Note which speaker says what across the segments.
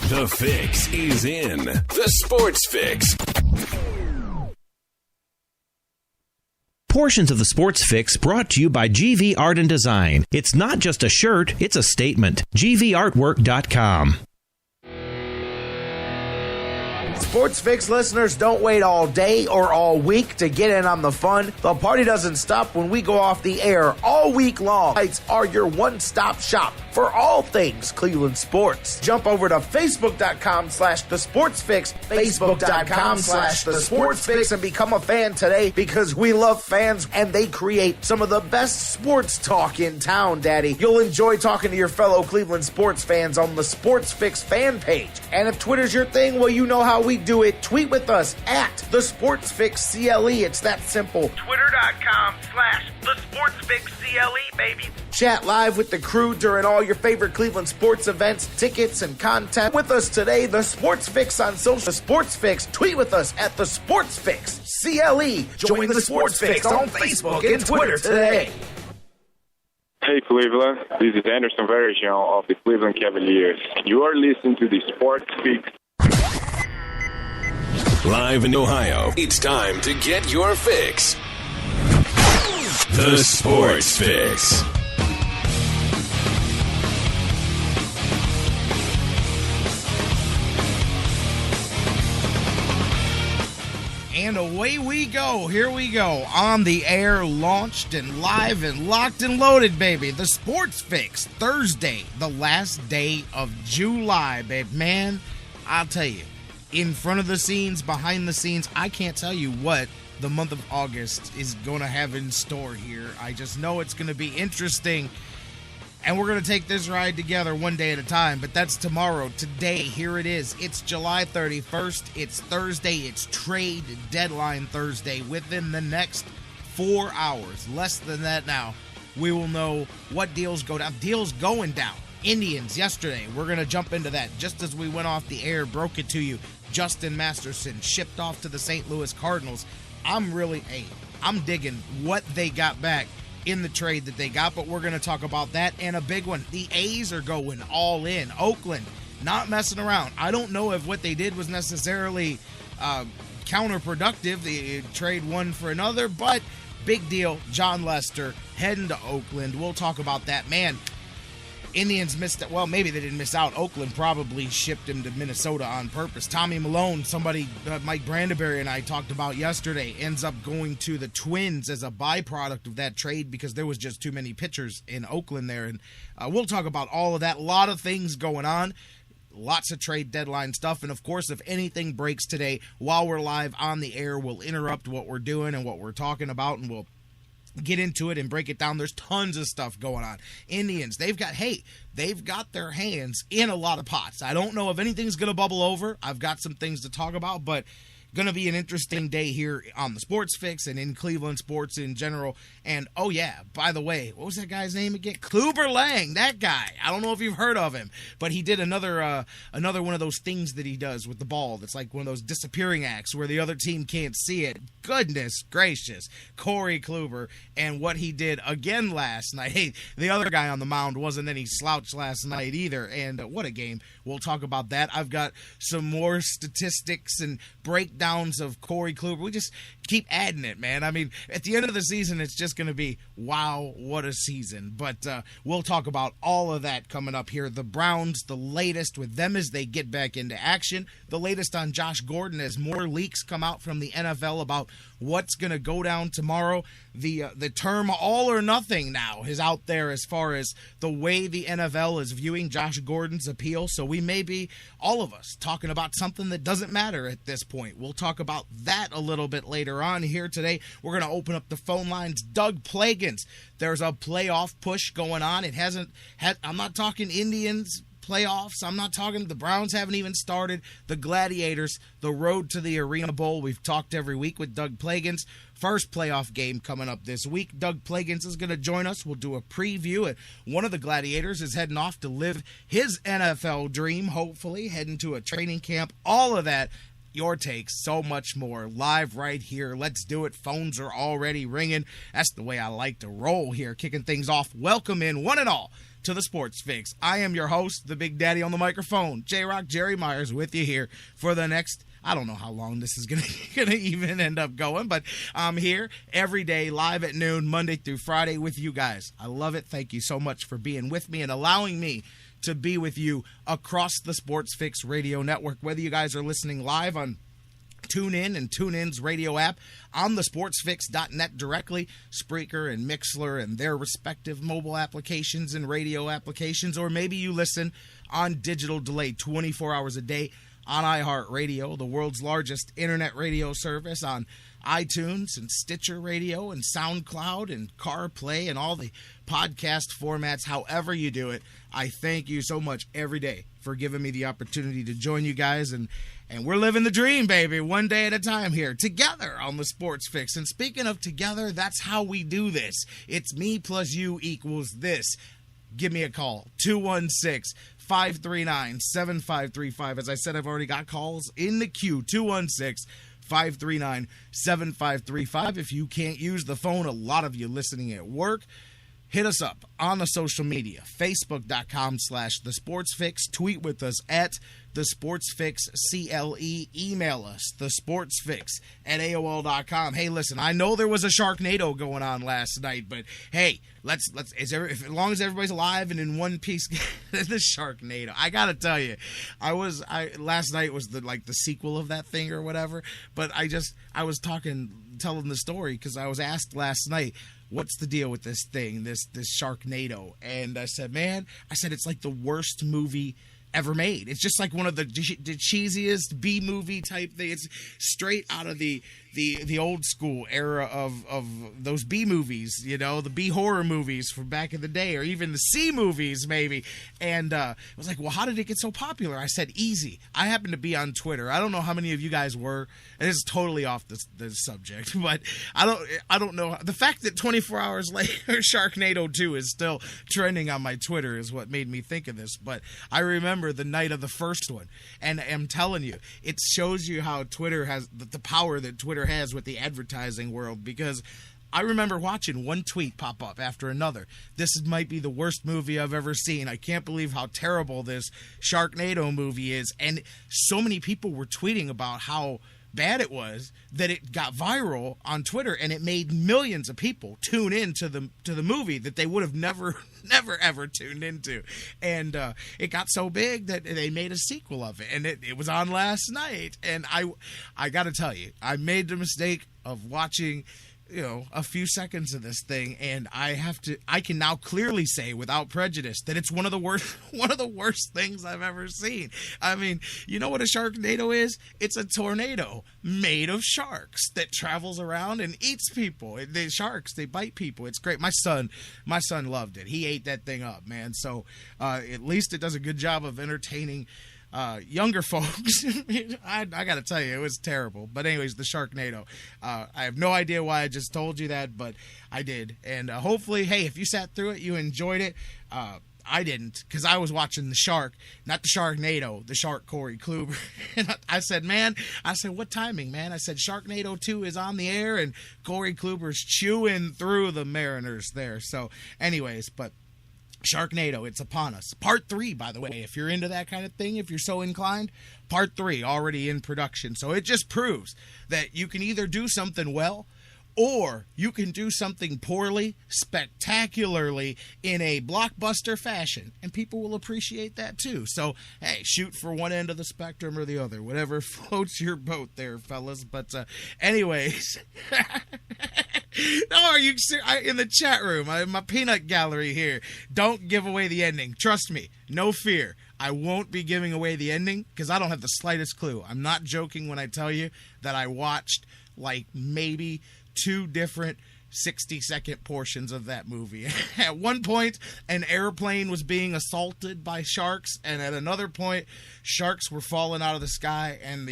Speaker 1: The fix is in. The Sports Fix.
Speaker 2: Portions of the Sports Fix brought to you by GV Art and Design. It's not just a shirt, it's a statement. GVArtwork.com.
Speaker 3: Sports Fix listeners, don't wait all day or all week to get in on the fun. The party doesn't stop when we go off the air all week long. Lights are your one-stop shop for all things Cleveland sports. Jump over to Facebook.com/TheSportsFix, Facebook.com/TheSportsFix, and become a fan today because we love fans and they create some of the best sports talk in town, Daddy. You'll enjoy talking to your fellow Cleveland sports fans on the Sports Fix fan page. And if Twitter's your thing, well, you know how we do it. Tweet with us at TheSportsFixCLE. It's that simple.
Speaker 4: Twitter.com/TheSportsFixCLE, baby.
Speaker 3: Chat live with the crew during all your favorite Cleveland sports events, tickets, and content. With us today, The Sports Fix on social. The Sports Fix. Tweet with us at The Sports Fix CLE. Join The Sports Fix on Facebook and Twitter today.
Speaker 5: Hey Cleveland, this is Anderson Varejão of the Cleveland Cavaliers. You are listening to the Sports Fix.
Speaker 1: Live in Ohio, it's time to get your fix. The Sports Fix.
Speaker 6: And away we go. Here we go. On the air, launched and live and locked and loaded, baby. The Sports Fix. Thursday, the last day of July, babe. Man, I'll tell you, in front of the scenes, behind the scenes, I can't tell you what the month of August is going to have in store here. I just know it's going to be interesting. And we're going to take this ride together one day at a time, but that's tomorrow. Today, here it is. It's July 31st. It's Thursday. It's trade deadline Thursday. Within the next 4 hours, less than that now, we will know what deals go down. Deals going down. Indians yesterday. We're going to jump into that. Just as we went off the air, broke it to you. Justin Masterson shipped off to the St. Louis Cardinals. I'm digging what they got back in the trade that they got, but we're going to talk about that and a big one. The A's are going all in. Oakland, not messing around. I don't know if what they did was necessarily counterproductive. They trade one for another, but big deal. Jon Lester heading to Oakland. We'll talk about that. Man, Indians missed it. Well, maybe they didn't miss out. Oakland probably shipped him to Minnesota on purpose. Tommy Malone, somebody Mike Brandenberry and I talked about yesterday, ends up going to the Twins as a byproduct of that trade because there was just too many pitchers in Oakland there. And we'll talk about all of that. A lot of things going on. Lots of trade deadline stuff. And, of course, if anything breaks today while we're live on the air, we'll interrupt what we're doing and what we're talking about, and we'll get into it and break it down. There's tons of stuff going on. Indians, they've got their hands in a lot of pots. I don't know if anything's going to bubble over. I've got some things to talk about, but going to be an interesting day here on the Sports Fix and in Cleveland sports in general. And, oh, yeah, by the way, what was that guy's name again? Kluber Lang, that guy. I don't know if you've heard of him, but he did another one of those things that he does with the ball that's like one of those disappearing acts where the other team can't see it. Goodness gracious. Corey Kluber and what he did again last night. Hey, the other guy on the mound wasn't any slouch last night either, and what a game. We'll talk about that. I've got some more statistics and breakdowns of Corey Kluber. We just keep adding it, man. I mean, at the end of the season, it's just going to be, wow, what a season. But we'll talk about all of that coming up here. The Browns, the latest with them as they get back into action. The latest on Josh Gordon as more leaks come out from the NFL about what's going to go down tomorrow. The term all or nothing now is out there as far as the way the NFL is viewing Josh Gordon's appeal. So we may be, all of us, talking about something that doesn't matter at this point. We'll talk about that a little bit later on here today. We're going to open up the phone lines. Doug Plagans, there's a playoff push going on. I'm not talking Indians playoffs. I'm not talking, the Browns haven't even started. The Gladiators, the road to the Arena Bowl. We've talked every week with Doug Plagans. First playoff game coming up this week. Doug Plagans is going to join us. We'll do a preview. And one of the Gladiators is heading off to live his NFL dream, hopefully, heading to a training camp. All of that, your takes, so much more, live right here. Let's do it. Phones are already ringing. That's the way I like to roll here, kicking things off. Welcome in, one and all, to the Sports Fix. I am your host, the Big Daddy on the microphone, J-Rock Jerry Myers, with you here for the next, I don't know how long this is gonna even end up going, but I'm here every day, live at noon, Monday through Friday with you guys. I love it. Thank you so much for being with me and allowing me to be with you across the Sports Fix radio network, whether you guys are listening live on TuneIn and TuneIn's radio app, on the sportsfix.net directly, Spreaker and Mixler and their respective mobile applications and radio applications, or maybe you listen on digital delay 24 hours a day on iHeartRadio, the world's largest internet radio service, on iTunes and Stitcher Radio and SoundCloud and CarPlay and all the podcast formats. However you do it, I thank you so much every day for giving me the opportunity to join you guys, and we're living the dream, baby, one day at a time here together on the Sports Fix. And speaking of together, that's how we do this. It's me plus you equals this. Give me a call, 216-539-7535. As I said, I've already got calls in the queue, 216-539-7535. If you can't use the phone, a lot of you listening at work, hit us up on the social media, facebook.com/thesportsfix. Tweet with us at thesportsfixcle. Email us, thesportsfix@aol.com. Hey, listen, I know there was a Sharknado going on last night, but hey, as long as everybody's alive and in one piece, the Sharknado. I gotta tell you, last night was the sequel of that thing or whatever, but I was telling the story because I was asked last night, what's the deal with this thing, this Sharknado? And I said, it's like the worst movie ever made. It's just like one of the cheesiest B-movie type thing. It's straight out of the old school era of those B movies, the B horror movies from back in the day, or even the C movies maybe. And I was like, well, how did it get so popular? I said, easy. I happened to be on Twitter. I don't know how many of you guys were, and this is totally off the subject, but I don't know. The fact that 24 hours later Sharknado 2 is still trending on my Twitter is what made me think of this. But I remember the night of the first one, and I'm telling you, it shows you how Twitter has the power that Twitter has with the advertising world, because I remember watching one tweet pop up after another. This might be the worst movie I've ever seen. I can't believe how terrible this Sharknado movie is. And so many people were tweeting about how bad it was that it got viral on Twitter, and it made millions of people tune in to the movie that they would have never ever tuned into. And it got so big that they made a sequel of it, and it was on last night. And I gotta tell you, I made the mistake of watching a few seconds of this thing, and I can now clearly say without prejudice that it's one of the worst things I've ever seen. I mean, you know what a Sharknado is? It's a tornado made of sharks that travels around and eats people. The sharks, they bite people. It's great. My son loved it. He ate that thing up, man. So at least it does a good job of entertaining younger folks. I gotta tell you, it was terrible. But anyways, the Sharknado. I have no idea why I just told you that, but I did. And hopefully, hey, if you sat through it, you enjoyed it. I didn't, because I was watching the shark, not the Sharknado, the shark Corey Kluber. And I said, what timing, man? I said, Sharknado 2 is on the air, and Corey Kluber's chewing through the Mariners there. So anyways, but Sharknado, it's upon us. Part 3, by the way, if you're into that kind of thing, if you're so inclined, Part 3 already in production. So it just proves that you can either do something well, or you can do something poorly, spectacularly, in a blockbuster fashion, and people will appreciate that too. So, hey, shoot for one end of the spectrum or the other, whatever floats your boat there, fellas. But anyways, no, are you in the chat room? My peanut gallery here. Don't give away the ending. Trust me, no fear. I won't be giving away the ending because I don't have the slightest clue. I'm not joking when I tell you that I watched like maybe 2 different 60-second portions of that movie. At one point, an airplane was being assaulted by sharks, and at another point, sharks were falling out of the sky, and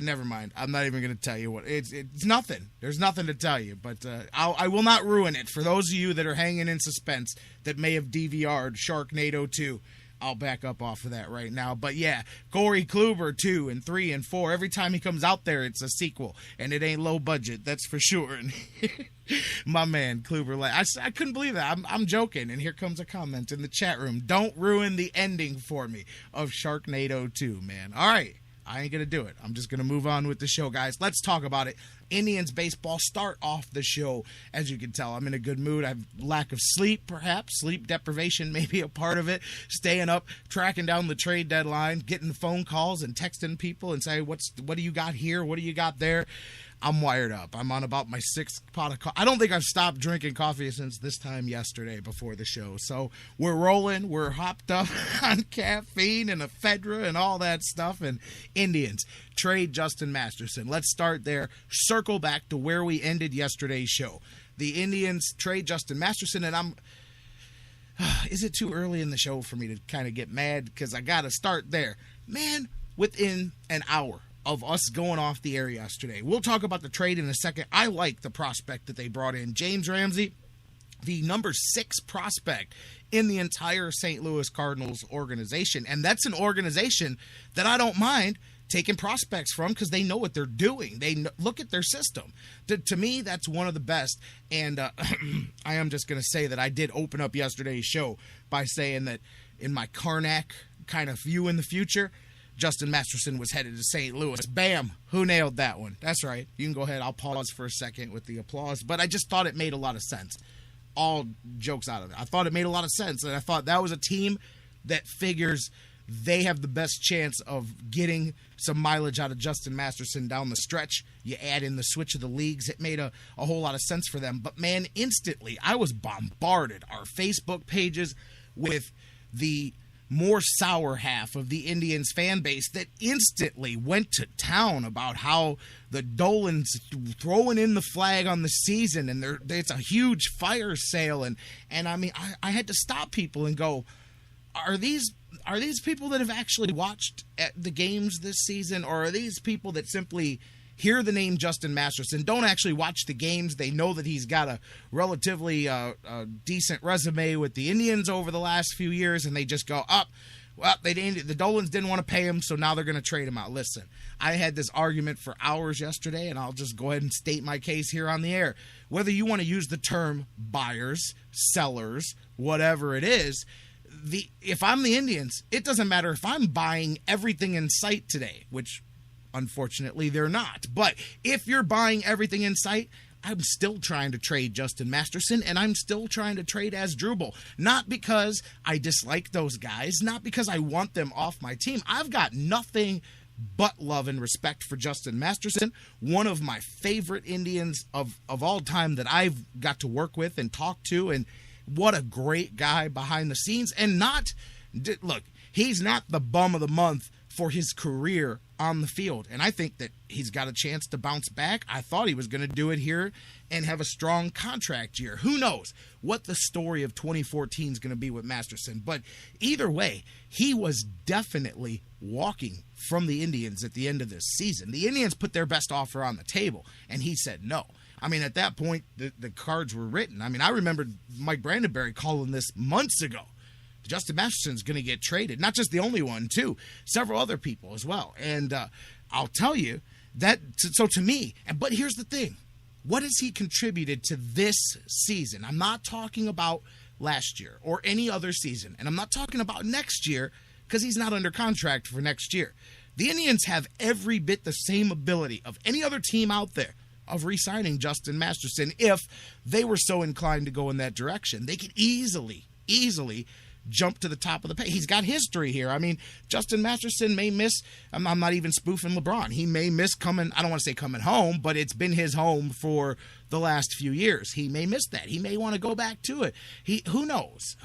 Speaker 6: never mind. I'm not even going to tell you what. It's nothing. There's nothing to tell you, but I will not ruin it for those of you that are hanging in suspense that may have DVR'd Sharknado 2. I'll back up off of that right now. But yeah, Corey Kluber 2 and 3 and 4. Every time he comes out there, it's a sequel, and it ain't low budget. That's for sure. And my man Kluber Lang, I couldn't believe that. I'm joking. And here comes a comment in the chat room. Don't ruin the ending for me of Sharknado 2, man. All right. I ain't going to do it. I'm just going to move on with the show, guys. Let's talk about it. Indians baseball start off the show. As you can tell, I'm in a good mood. I have lack of sleep, perhaps. Sleep deprivation may be a part of it. Staying up, tracking down the trade deadline, getting phone calls and texting people and say, what do you got here? What do you got there? I'm wired up. I'm on about my 6th pot of coffee. I don't think I've stopped drinking coffee since this time yesterday before the show. So we're rolling. We're hopped up on caffeine and ephedra and all that stuff. And Indians trade Justin Masterson. Let's start there. Circle back to where we ended yesterday's show. The Indians trade Justin Masterson, and is it too early in the show for me to kind of get mad? Because I got to start there. Man, within an hour of us going off the air yesterday. We'll talk about the trade in a second. I like the prospect that they brought in. James Ramsey, the number 6 prospect in the entire St. Louis Cardinals organization. And that's an organization that I don't mind taking prospects from because they know what they're doing. They look at their system. To me, that's one of the best. And I am just going to say that I did open up yesterday's show by saying that in my Karnak kind of view in the future, Justin Masterson was headed to St. Louis. Bam! Who nailed that one? That's right. You can go ahead. I'll pause for a second with the applause. But I just thought it made a lot of sense. All jokes out of it. I thought it made a lot of sense. And I thought that was a team that figures they have the best chance of getting some mileage out of Justin Masterson down the stretch. You add in the switch of the leagues. It made a whole lot of sense for them. But, man, instantly, I was bombarded. Our Facebook pages with the more sour half of the Indians fan base that instantly went to town about how the Dolans throwing in the flag on the season and it's a huge fire sale. And I mean, I had to stop people and go, are these people that have actually watched the games this season, or are these people that simply hear the name Justin Masterson, don't actually watch the games? They know that he's got a relatively decent resume with the Indians over the last few years, and they just go, well, the Dolans didn't want to pay him, so now they're going to trade him out. Listen, I had this argument for hours yesterday, and I'll just go ahead and state my case here on the air. Whether you want to use the term buyers, sellers, whatever it is, if I'm the Indians, it doesn't matter if I'm buying everything in sight today, which unfortunately they're not. But if you're buying everything in sight, I'm still trying to trade Justin Masterson, and I'm still trying to trade Asdrubal. Not because I dislike those guys, not because I want them off my team. I've got nothing but love and respect for Justin Masterson, one of my favorite Indians of all time that I've got to work with and talk to, and what a great guy behind the scenes. And look, he's not the bum of the month for his career on the field. And I think that he's got a chance to bounce back. I thought he was going to do it here and have a strong contract year. Who knows what the story of 2014 is going to be with Masterson. But either way, he was definitely walking from the Indians at the end of this season. The Indians put their best offer on the table, and he said no. I mean, at that point, the cards were written. I mean, I remember Mike Brandenberry calling this months ago. Justin Masterson's going to get traded. Not just the only one, too. Several other people as well. And I'll tell you that, so to me, but here's the thing. What has he contributed to this season? I'm not talking about last year or any other season. And I'm not talking about next year because he's not under contract for next year. The Indians have every bit the same ability of any other team out there of re-signing Justin Masterson if they were so inclined to go in that direction. They could easily jump to the top of the page. He's got history here. I mean, Justin Masterson may miss, I'm not even spoofing LeBron. He may miss coming, I don't want to say coming home, but it's been his home for the last few years. He may miss that. He may want to go back to it. Who knows?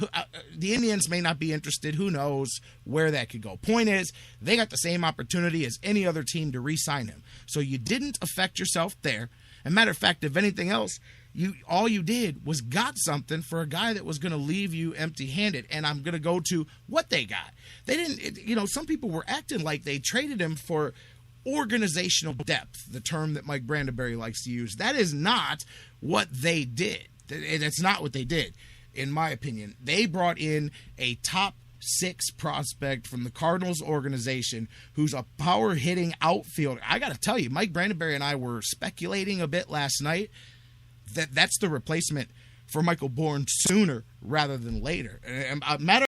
Speaker 6: The Indians may not be interested. Who knows where that could go? Point is, they got the same opportunity as any other team to re-sign him. So you didn't affect yourself there. As a matter of fact, if anything else, all you did was got something for a guy that was going to leave you empty-handed. And I'm going to go to what they got. They didn't, some people were acting like they traded him for organizational depth, the term that Mike Brandenberry likes to use. That is not what they did. It's not what they did, in my opinion. They brought in a top 6 prospect from the Cardinals organization who's a power-hitting outfielder. I got to tell you, Mike Brandenberry and I were speculating a bit last night that that's the replacement for Michael Bourne sooner rather than later. Matter